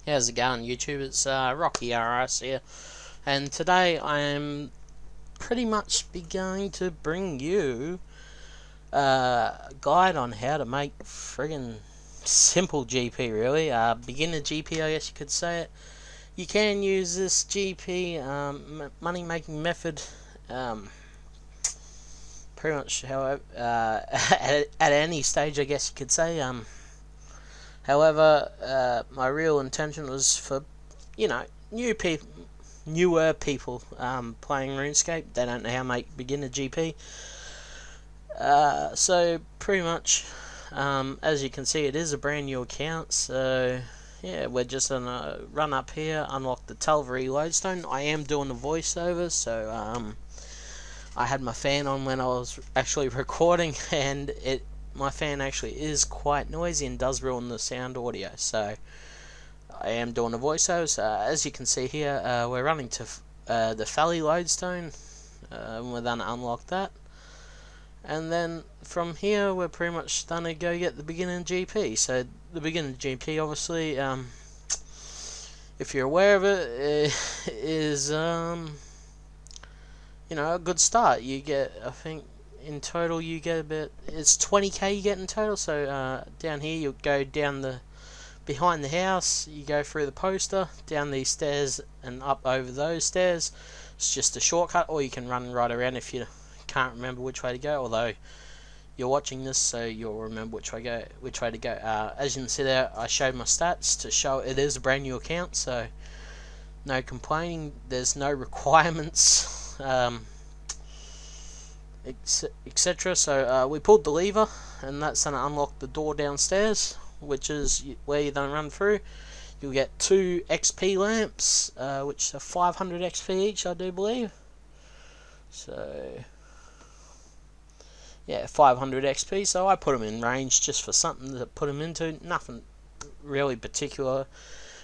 How's it going, YouTube? It's Rocky RS here, and today I am pretty much going to bring you a guide on how to make friggin' simple GP, really. Beginner GP, I guess you could say it. You can use this GP money making method pretty much however, at any stage, I guess you could say. However, my real intention was for, newer people playing RuneScape. They don't know how to make beginner GP. So pretty much, as you can see, it is a brand new account. So yeah, we're just gonna run up here, unlock the Talvery Lodestone. I am doing a voiceover, so I had my fan on when I was actually recording, and my fan actually is quite noisy and does ruin the sound audio, so I am doing a voiceover. So as you can see here, we're running to the Valley Lodestone, and we're going to unlock that, and then from here we're pretty much going to go get the beginner GP. So the beginner GP, obviously, if you're aware of it, is a good start. You get, I think, in total you get it's 20k you get in total. So down here you'll go down behind the house, you go through the poster, down these stairs and up over those stairs. It's just a shortcut, or you can run right around if you can't remember which way to go, although you're watching this so you'll remember which way to go. As you can see there, I showed my stats to show it is a brand new account, so no complaining. There's no requirements, etc. So we pulled the lever, and that's going to unlock the door downstairs, which is where you're going to run through. You'll get 2 XP lamps, which are 500 XP each, I do believe. So yeah, 500 XP. So I put them in range just for something to put them into. Nothing really particular.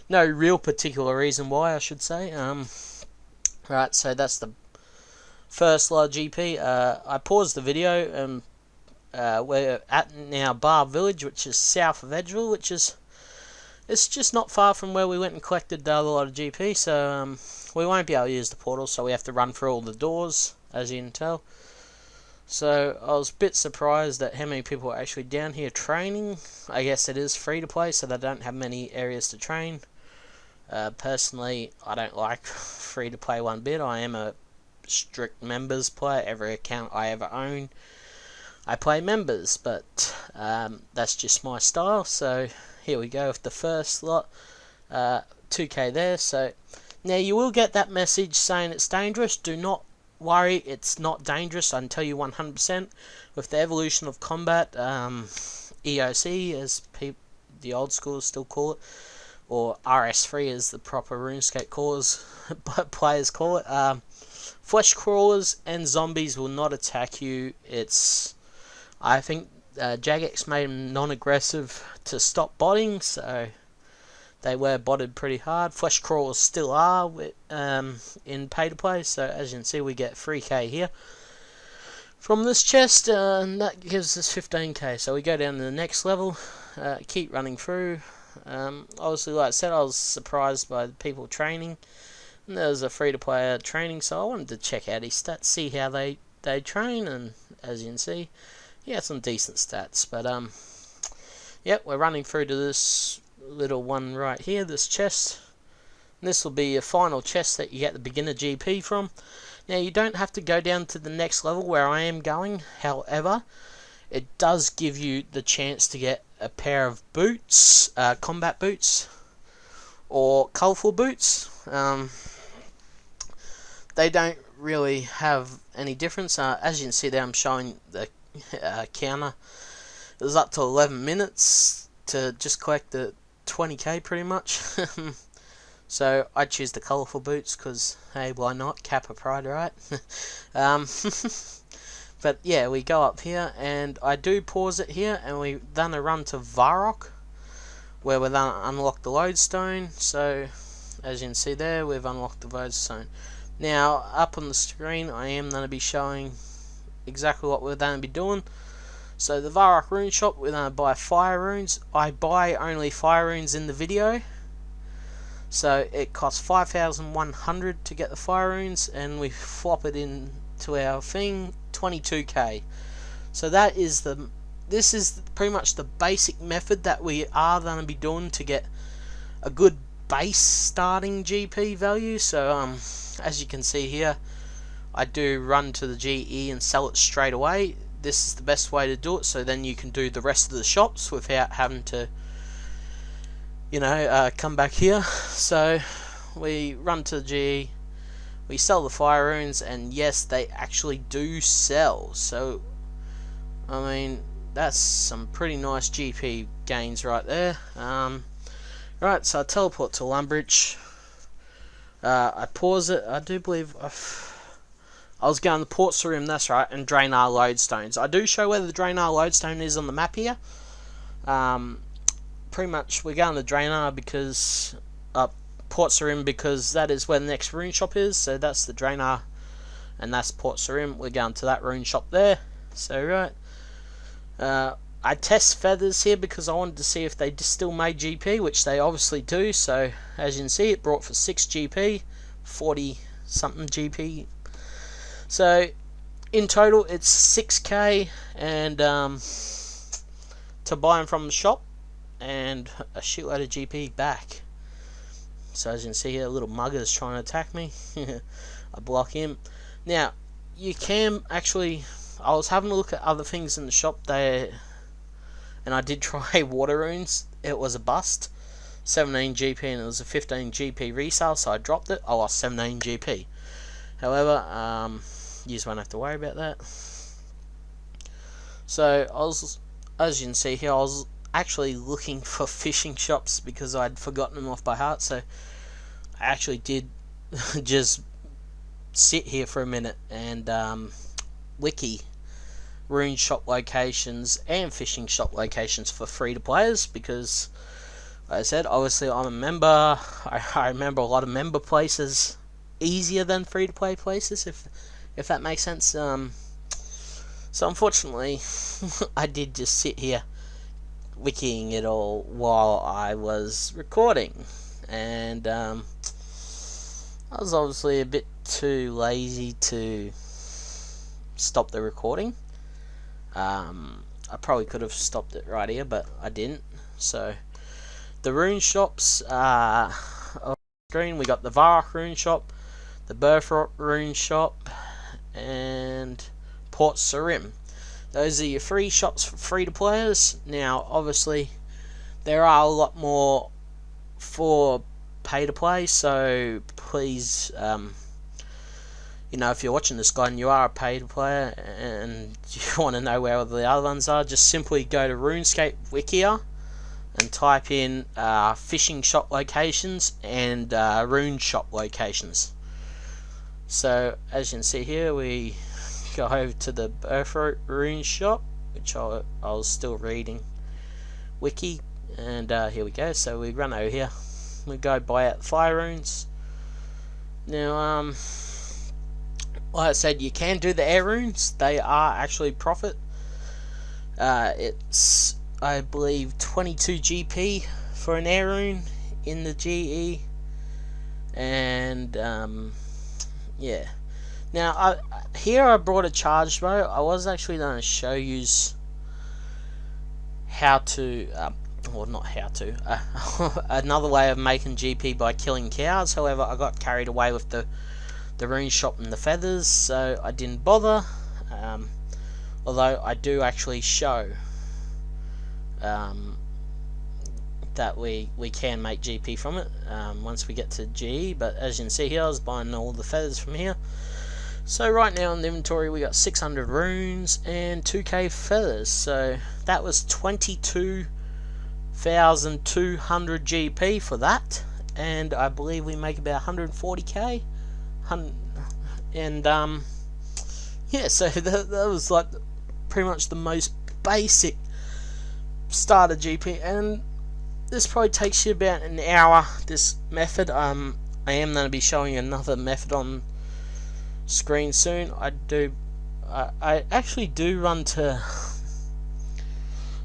No real particular reason why, I should say. Right, so that's the first lot of GP. I paused the video, and we're at now Bar Village, which is south of Edgeville, it's just not far from where we went and collected the other lot of GP. So we won't be able to use the portal, so we have to run through all the doors, as you can tell. So I was a bit surprised at how many people are actually down here training. I guess it is free to play, so they don't have many areas to train. Personally, I don't like free to play one bit. I am a strict members player. Every account I ever own, I play members, but that's just my style. So here we go with the first lot, 2k there. So now you will get that message saying it's dangerous. Do not worry, it's not dangerous. I can tell you 100%. With the evolution of combat, EOC, as the old schools still call it, or Rs3 as the proper RuneScape players call it, flesh crawlers and zombies will not attack you. I think Jagex made them non-aggressive to stop botting, so they were botted pretty hard. Flesh crawlers still are in pay to play, so as you can see, we get 3k here from this chest, and that gives us 15k. So we go down to the next level, keep running through. Obviously, like I said, I was surprised by the people training. And there was a free-to-play training, so I wanted to check out his stats, see how they train, and as you can see, he had some decent stats. But yep, we're running through to this little one right here, this chest. And this will be your final chest that you get the beginner GP from. Now, you don't have to go down to the next level where I am going. However, it does give you the chance to get a pair of boots, combat boots, or colourful boots. They don't really have any difference. As you can see there, I'm showing the counter. It was up to 11 minutes to just collect the 20k pretty much. So I choose the colourful boots because, hey, why not? Kappa Pride, right? But yeah, we go up here, and I do pause it here, and we then run to Varrock, where we then unlock the lodestone. So as you can see there, we've unlocked the lodestone. Now up on the screen, I am going to be showing exactly what we're going to be doing. So the Varrock rune shop, we're going to buy fire runes. I buy only fire runes in the video. So it costs 5,100 to get the fire runes, and we flop it into our thing, 22k. So this is pretty much the basic method that we are going to be doing to get a good base starting GP value. So as you can see here, I do run to the GE and sell it straight away. This is the best way to do it, so then you can do the rest of the shops without having to, you know, come back here. So we run to the GE, we sell the fire runes, and yes, they actually do sell. So I mean, that's some pretty nice GP gains right there. Right, so I teleport to Lumbridge. I pause it. I do believe I was going to Port Sarim, that's right, and Drainar Lodestones. I do show where the Drainar Lodestone is on the map here. Pretty much we're going to Drainar because Port Sarim, because that is where the next rune shop is. So that's the Drainar, and that's Port Sarim. We're going to that rune shop there. So right, I test feathers here because I wanted to see if they still made GP, which they obviously do. So as you can see, it brought for 6 GP, 40 something GP. So in total it's 6k, and to buy them from the shop, and a shitload of GP back. So as you can see here, a little mugger is trying to attack me. I block him. Now you can actually, I was having a look at other things in the shop there, and I did try water runes. It was a bust. 17 GP, and it was a 15 GP resale, so I dropped it. I lost 17 GP. However, you just won't have to worry about that. So I was, as you can see here, I was actually looking for fishing shops because I'd forgotten them off by heart. So I actually did just sit here for a minute and wiki rune shop locations and fishing shop locations for free to players, because like I said, obviously I'm a member. I remember a lot of member places easier than free to play places, if that makes sense. So unfortunately I did just sit here wikiing it all while I was recording, and I was obviously a bit too lazy to stop the recording. I probably could have stopped it right here, but I didn't. So the rune shops on screen, we got the Varrock rune shop, the Burthrock rune shop, and Port Sarim. Those are your free shops for free to players. Now obviously there are a lot more for pay to play, so please, you know, if you're watching this guide and you are a paid player and you want to know where the other ones are, just simply go to RuneScape Wikia and type in fishing shop locations and rune shop locations. So as you can see here, we go over to the Burthrock rune shop, which I was still reading wiki, and here we go. So we run over here, we go buy out fire runes. Now like I said, you can do the air runes. They are actually profit. It's, I believe, 22 GP for an air rune in the GE, and yeah. Now here I brought a charged bow. I was actually going to show you how to, well, not how to, another way of making GP by killing cows. However, I got carried away with the rune shop and the feathers, so I didn't bother. Although I do actually show that we can make GP from it once we get to GE. But as you can see here, I was buying all the feathers from here. So right now in the inventory we got 600 runes and 2k feathers, so that was 22,200 GP for that, and I believe we make about 140k. And yeah, so that was like pretty much the most basic starter GP, and this probably takes you about an hour, this method. I am going to be showing you another method on screen soon. I actually do run to,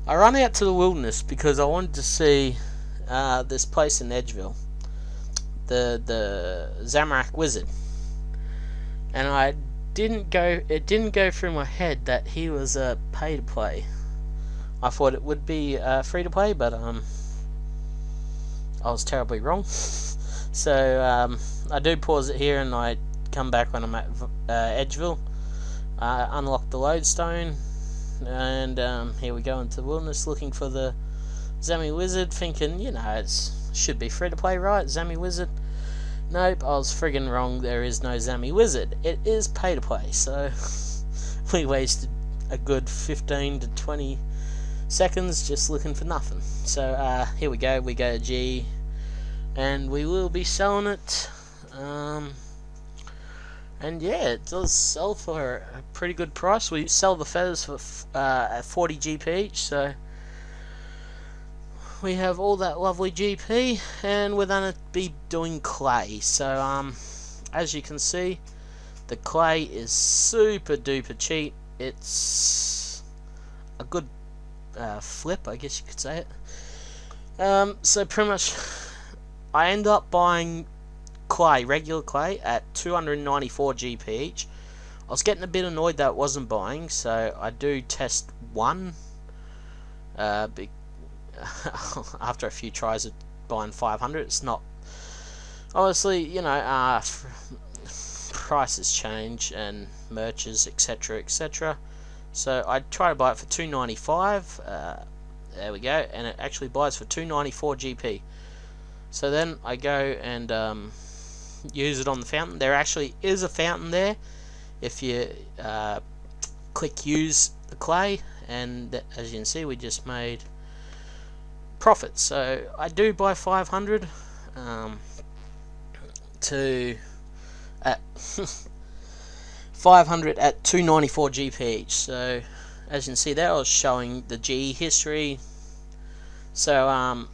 I run out to the wilderness because I wanted to see this place in Edgeville. the Zamorak Wizard, and it didn't go through my head that he was a pay to play. I thought it would be free to play, but I was terribly wrong. So I do pause it here, and I come back when I'm at Edgeville, unlock the lodestone, and here we go into the wilderness looking for the Zammy Wizard, thinking, it should be free to play, right? Zammy Wizard. Nope, I was friggin' wrong. There is no Zammy Wizard. It is pay to play. So we wasted a good 15 to 20 seconds just looking for nothing. So here we go. We go to G, and we will be selling it. And yeah, it does sell for a pretty good price. We sell the feathers for 40 GP each. So we have all that lovely GP, and we're gonna be doing clay. So as you can see, the clay is super duper cheap. It's a good flip, I guess you could say it. So pretty much I end up buying clay, regular clay, at 294 GP each. I was getting a bit annoyed that it wasn't buying, so I do test one after a few tries of buying 500. It's not, obviously, prices change and merches, etc, etc. So I try to buy it for 295. There we go, and it actually buys for 294 GP. So then I go and use it on the fountain. There actually is a fountain there if you click use the clay, and as you can see, we just made profit. So I do buy 500 at 500 at 294 GP each. So as you can see there, I was showing the G history. So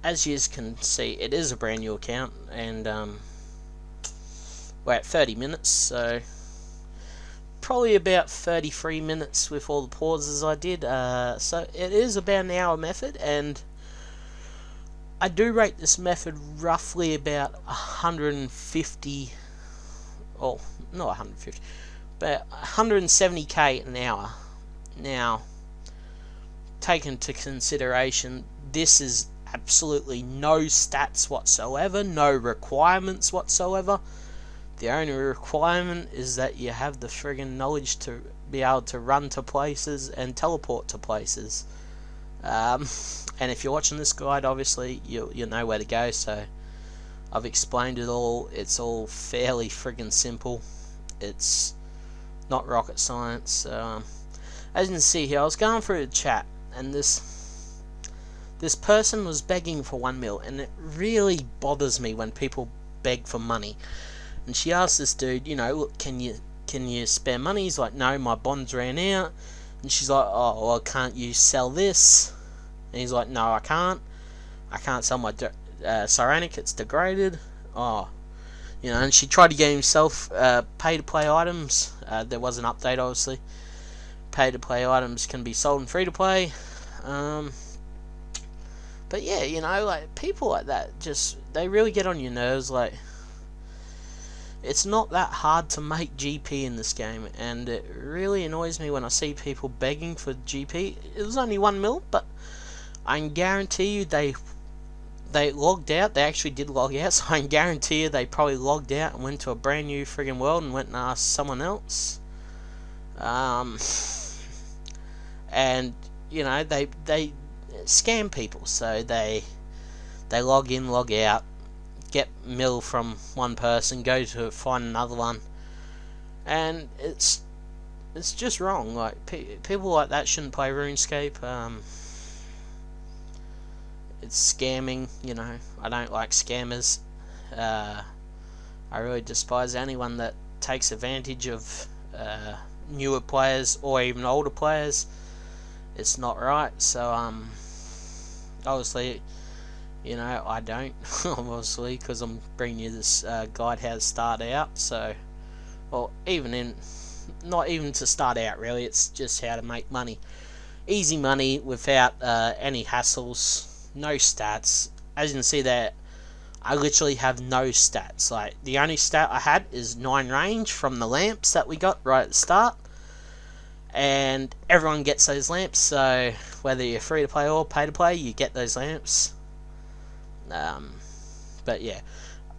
as you can see, it is a brand new account, and we're at 30 minutes, so probably about 33 minutes with all the pauses I did. So it is about an hour method, and I do rate this method roughly about 150, oh, not 150, but 170k an hour. Now, take into consideration, this is absolutely no stats whatsoever, no requirements whatsoever. The only requirement is that you have the friggin' knowledge to be able to run to places and teleport to places. And if you're watching this guide, obviously you know where to go, so I've explained it all. It's all fairly friggin' simple. It's not rocket science. As you can see here, I was going through the chat, and this person was begging for 1 mil, and it really bothers me when people beg for money. And she asked this dude, look, can you spare money? He's like, no, my bonds ran out. And she's like, oh, well, can't you sell this? And he's like, no, I can't sell my Saranic, it's degraded. Oh, and she tried to get himself pay to play items. There was an update, obviously. Pay to play items can be sold in free to play. But yeah, like, people like that, they really get on your nerves. Like, it's not that hard to make GP in this game, and it really annoys me when I see people begging for GP. It was only 1 mil, but I can guarantee you they logged out. They actually did log out, so I can guarantee you they probably logged out and went to a brand new friggin' world and went and asked someone else. And they scam people, so they log in, log out, get mil from one person, go to find another one, and it's just wrong. Like, people like that shouldn't play RuneScape. It's scamming, I don't like scammers. I really despise anyone that takes advantage of newer players or even older players. It's not right. So obviously, I don't, obviously, because I'm bringing you this guide how to start out. So, well, not even to start out really, it's just how to make money, easy money without any hassles, no stats. As you can see there, I literally have no stats. Like, the only stat I had is 9 range from the lamps that we got right at the start. And everyone gets those lamps, so whether you're free to play or pay to play, you get those lamps. But yeah,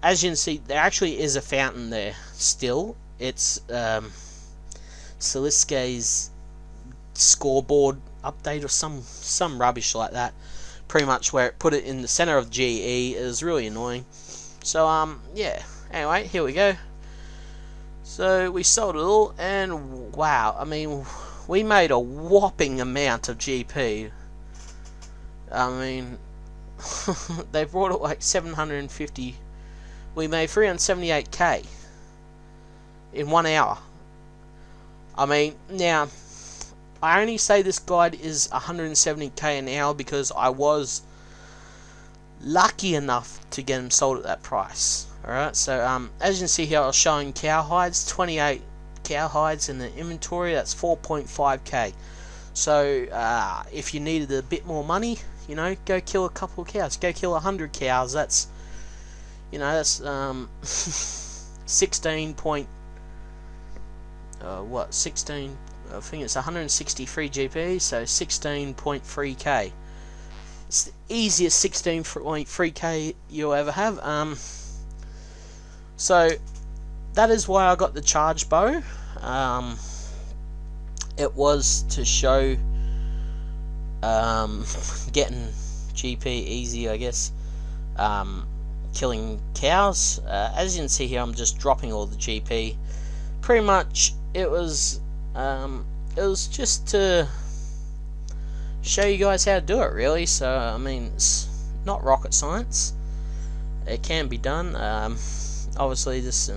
as you can see, there actually is a fountain there still. It's Saliske's scoreboard update or some rubbish like that. Pretty much where it put it in the center of GE is really annoying. So yeah. Anyway, here we go. So we sold it all, and wow, I mean, we made a whopping amount of GP. I mean, they brought it like 750. We made 378k in 1 hour. I mean, now, I only say this guide is 170k an hour because I was lucky enough to get them sold at that price. Alright, so as you can see here, I was showing cow hides, 28 cow hides in the inventory. That's 4.5k. So if you needed a bit more money, you know, go kill a couple of cows, go kill 100 cows. That's, you know, that's 16 point I think it's 163 GP, so 16.3k. It's the easiest 16.3k you'll ever have. So that is why I got the charge bow. It was to show getting GP easy, I guess. Killing cows. As you can see here, I'm just dropping all the GP. Pretty much, it was just to show you guys how to do it, really. So I mean, it's not rocket science. It can be done. Obviously, this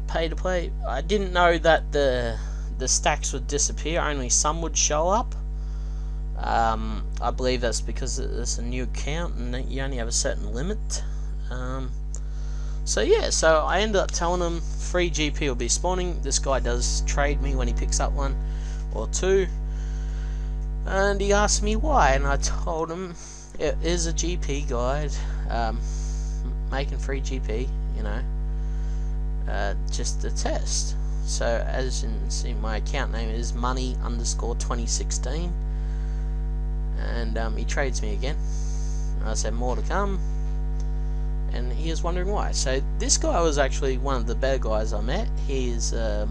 pay to play. I didn't know that the stacks would disappear. Only some would show up. I believe that's because it's a new account and you only have a certain limit. So yeah, so I ended up telling him free GP will be spawning. This guy does trade me when he picks up 1 or 2, and he asked me why, and I told him it is a GP guide, making free GP, you know, just a test. So as you can see, my account name is money_2016, and he trades me again. I said more to come, and he is wondering why. So this guy was actually one of the better guys I met. He's I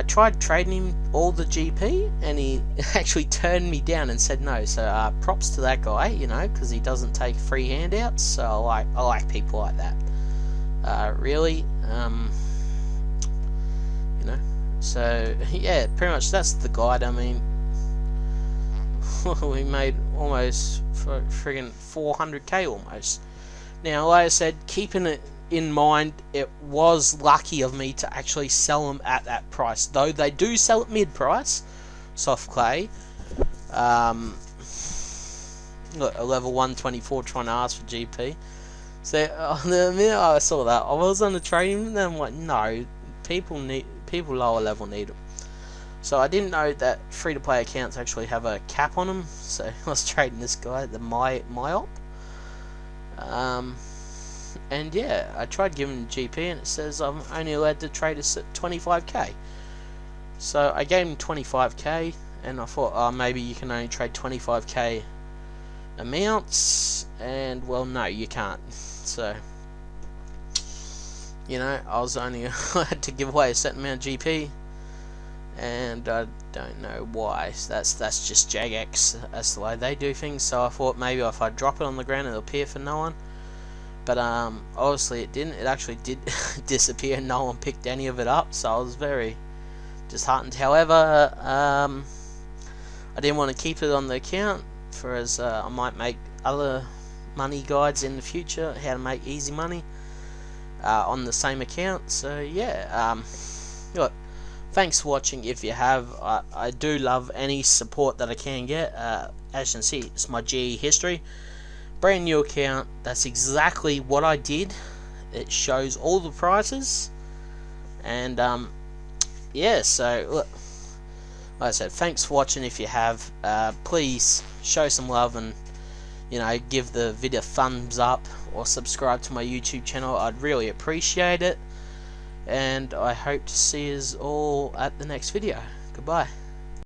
tried trading him all the GP, and he actually turned me down and said no. So props to that guy, you know, because he doesn't take free handouts. So I like people like that. Really, you know. So yeah, pretty much that's the guide. I mean, we made almost friggin' 400k almost. Now, like I said, keeping it in mind, it was lucky of me to actually sell them at that price, though they do sell at mid price. Soft clay, look, a level 124 trying to ask for GP. So the minute I saw that, I was on the trading, and I'm like, no, people lower level need them. So I didn't know that free to play accounts actually have a cap on them. So I was trading this guy, the Myop. And yeah, I tried giving him GP, and it says I'm only allowed to trade us at 25k. So I gave him 25k, and I thought, oh, maybe you can only trade 25k amounts, and well, no, you can't. So, you know, I was only allowed to give away a certain amount of GP, and I don't know why. That's just Jagex. That's the way they do things. So I thought maybe if I drop it on the ground, it'll appear for no one. But obviously it didn't. It actually did disappear. No one picked any of it up, so I was very disheartened. However, I didn't want to keep it on the account, for as I might make other money guides in the future, how to make easy money on the same account. So yeah, look, thanks for watching. If you have, I do love any support that I can get. As you can see, it's my GE history. Brand new account. That's exactly what I did. It shows all the prices, and yeah, so look, like I said, thanks for watching. If you have, please show some love and give the video a thumbs up or subscribe to my YouTube channel. I'd really appreciate it, and I hope to see us all at the next video. Goodbye.